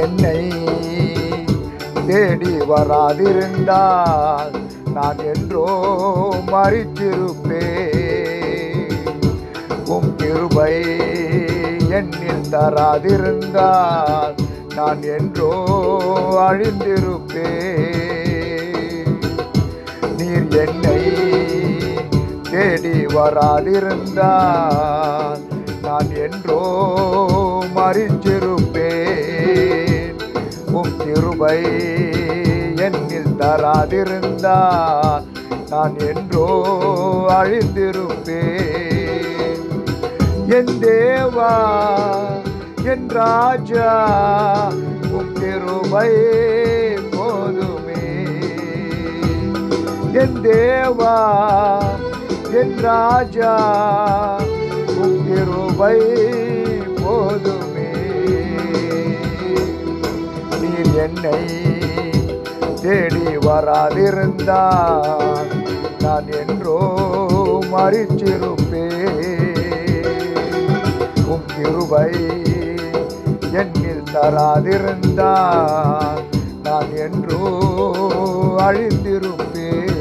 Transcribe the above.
என்னை தேடி வராதிருந்தால் நான் என்றோ மரித்திருப்பேன். உம் கிருபை என்னில் தராதிருந்தால் நான் என்றோ அழிந்திருப்பேன். நீர் என்னை தேடி வராதிருந்தால் நான் என்றோ மரித்திருப்பேன். உம் கிருபை என்னில் தராதிருந்தால் நான் என்றோ அழிந்திருப்பேன். என் தேவா என் ராஜா உம் கிருபை போதுமே. என் தேவா என் ராஜா உம் கிருபை போதுமே. நீர் என்னை தேடி வராதிருந்தால் நான் என்றோ மரித்திருப்பேன். உம் கிருபை என்னில் தராதிருந்தால் நான் என்றோ அழிந்திருப்பேன்.